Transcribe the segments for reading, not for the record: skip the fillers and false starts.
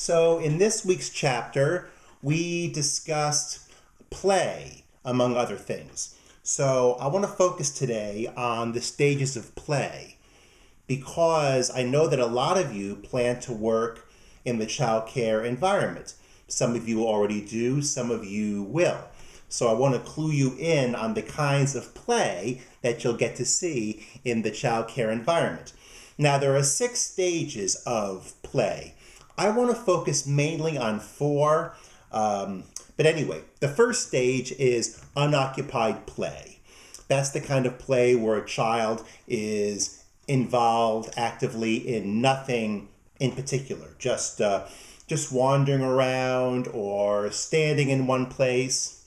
So in this week's chapter, we discussed play, among other things. So I want to focus today on the stages of play because I know that a lot of you plan to work in the child care environment. Some of you already do, some of you will. So I want to clue you in on the kinds of play that you'll get to see in the child care environment. Now, there are 6 stages of play. I want to focus mainly on 4. But anyway, the first stage is unoccupied play. That's the kind of play where a child is involved actively in nothing in particular, just wandering around or standing in one place.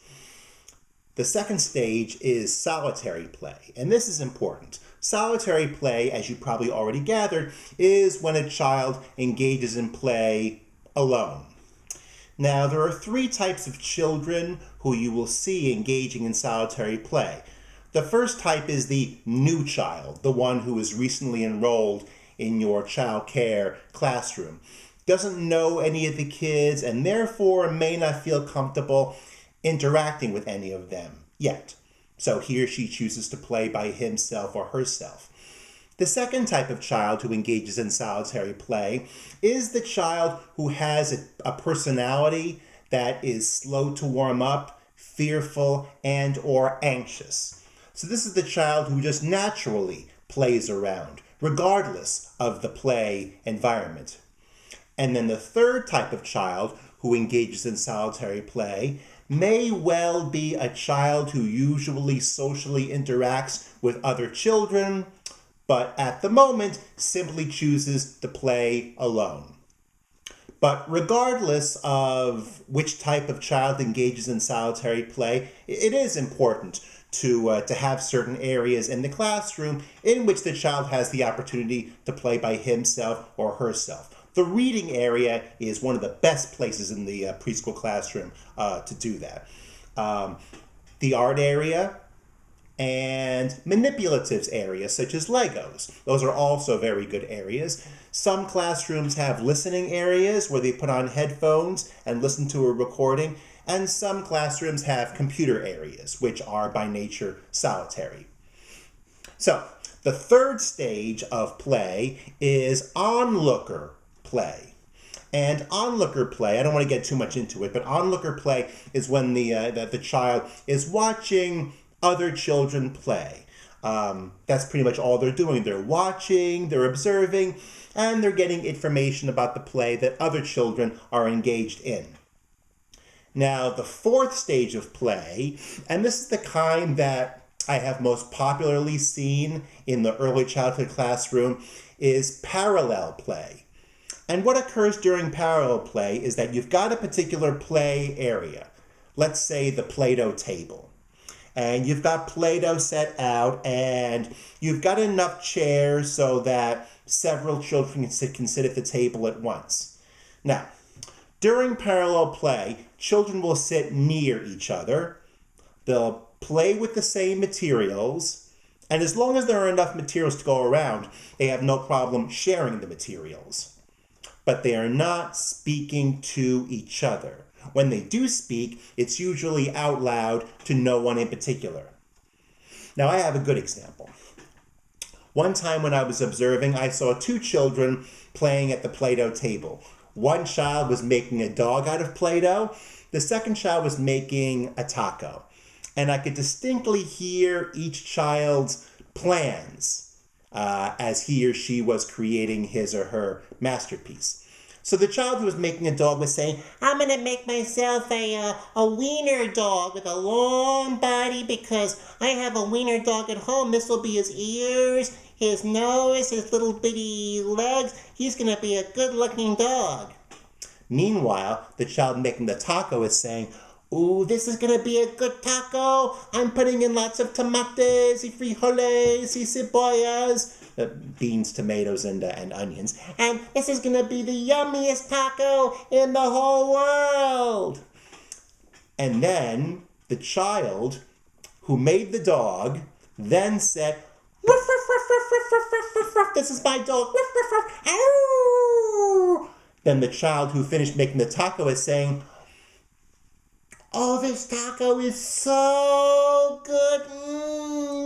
The second stage is solitary play, and this is important. Solitary play, as you probably already gathered, is when a child engages in play alone. Now, there are 3 types of children who you will see engaging in solitary play. The first type is the new child, the one who is recently enrolled in your child care classroom. Doesn't know any of the kids and therefore may not feel comfortable interacting with any of them yet. So he or she chooses to play by himself or herself. The second type of child who engages in solitary play is the child who has a personality that is slow to warm up, fearful, and or anxious. So this is the child who just naturally plays around, regardless of the play environment. And then the third type of child who engages in solitary play may well be a child who usually socially interacts with other children, but at the moment simply chooses to play alone. But regardless of which type of child engages in solitary play, it is important to have certain areas in the classroom in which the child has the opportunity to play by himself or herself. The reading area is one of the best places in the preschool classroom to do that. The art area and manipulatives areas such as Legos. Those are also very good areas. Some classrooms have listening areas where they put on headphones and listen to a recording, and some classrooms have computer areas, which are by nature solitary. So, the third stage of play is onlooker play. And onlooker play, I don't want to get too much into it, but onlooker play is when the child is watching other children play. That's pretty much all they're doing. They're watching, they're observing, and they're getting information about the play that other children are engaged in. Now, the fourth stage of play, and this is the kind that I have most popularly seen in the early childhood classroom, is parallel play. And what occurs during parallel play is that you've got a particular play area. Let's say the Play-Doh table. And you've got Play-Doh set out, and you've got enough chairs so that several children can sit at the table at once. Now, during parallel play, children will sit near each other. They'll play with the same materials, and as long as there are enough materials to go around, they have no problem sharing the materials. But they are not speaking to each other. When they do speak, it's usually out loud to no one in particular. Now, I have a good example. One time when I was observing, I saw 2 children playing at the Play-Doh table. One child was making a dog out of Play-Doh. The second child was making a taco. And I could distinctly hear each child's plans as he or she was creating his or her masterpiece. So the child who was making a dog was saying, I'm going to make myself a wiener dog with a long body because I have a wiener dog at home. This will be his ears, his nose, his little bitty legs. He's going to be a good-looking dog. Meanwhile, the child making the taco is saying, ooh, this is going to be a good taco. I'm putting in lots of tomates, y frijoles, y cebollas. Beans, tomatoes, and onions. And this is going to be the yummiest taco in the whole world. And then the child who made the dog then said, ruff, ruff, ruff, ruff, ruff, ruff, ruff, ruff, ruff. This is my dog. Ruff, ruff, ruff. Ow! then the child who finished making the taco is saying, "Oh, this taco is so good.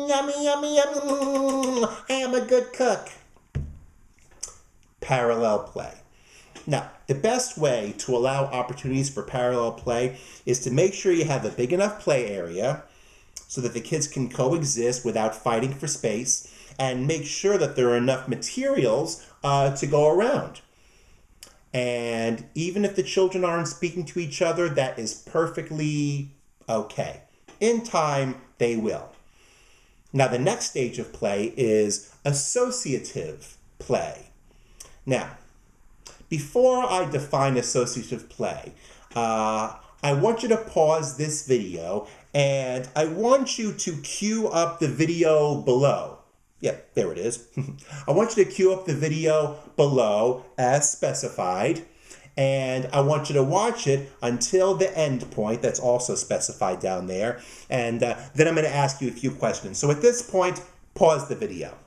Yummy, yummy, yummy. I am a good cook." Parallel play. Now, the best way to allow opportunities for parallel play is to make sure you have a big enough play area so that the kids can coexist without fighting for space, and make sure that there are enough materials to go around. And even if the children aren't speaking to each other, that is perfectly okay. In time, they will. Now, the next stage of play is associative play. Now, before I define associative play, I want you to pause this video and I want you to cue up the video below. Yeah, there it is. I want you to cue up the video below as specified, and I want you to watch it until the end point that's also specified down there, and then I'm going to ask you a few questions. So at this point, pause the video.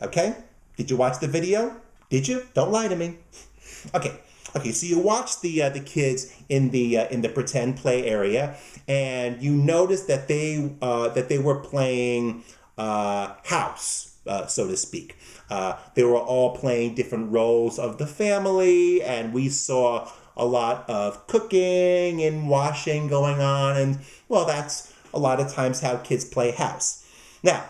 Okay? Did you watch the video? Did you? Don't lie to me. Okay, so you watched the kids in the pretend play area, and you noticed that they were playing house, so to speak. They were all playing different roles of the family, and we saw a lot of cooking and washing going on, and well, that's a lot of times how kids play house. Now,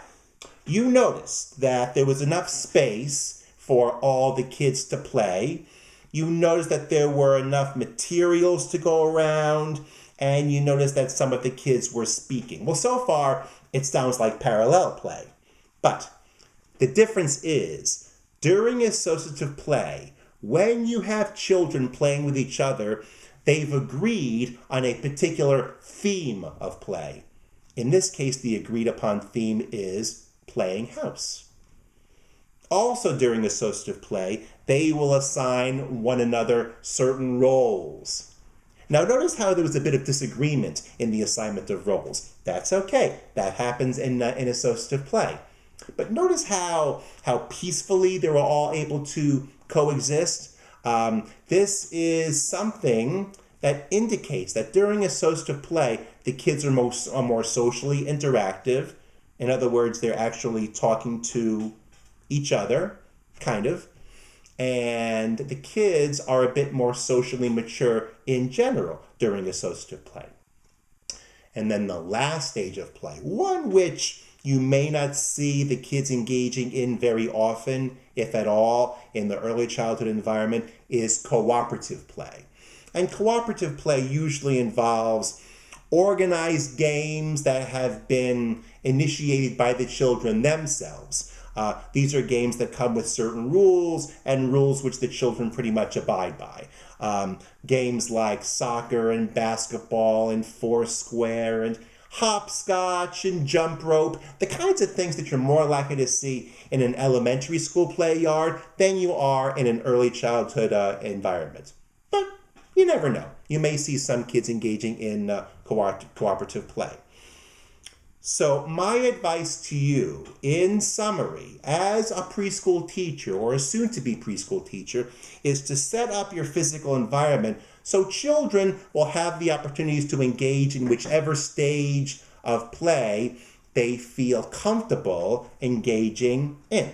you noticed that there was enough space for all the kids to play. You noticed that there were enough materials to go around, and you noticed that some of the kids were speaking. Well, so far, it sounds like parallel play. But the difference is, during associative play, when you have children playing with each other, they've agreed on a particular theme of play. In this case, the agreed upon theme is playing house. Also during associative play, they will assign one another certain roles. Now notice how there was a bit of disagreement in the assignment of roles. That's okay. That happens in associative play. But notice how peacefully they were all able to coexist. This is something that indicates that during associative play, the kids are more socially interactive. In other words, they're actually talking to each other, kind of. And the kids are a bit more socially mature in general during associative play. And then the last stage of play, one which you may not see the kids engaging in very often, if at all, in the early childhood environment, is cooperative play. And cooperative play usually involves organized games that have been initiated by the children themselves. These are games that come with certain rules, and rules which the children pretty much abide by. Games like soccer and basketball and Foursquare and hopscotch and jump rope, the kinds of things that you're more likely to see in an elementary school play yard than you are in an early childhood environment. But you never know. You may see some kids engaging in cooperative play. So my advice to you, in summary, as a preschool teacher or a soon-to-be preschool teacher, is to set up your physical environment so children will have the opportunities to engage in whichever stage of play they feel comfortable engaging in.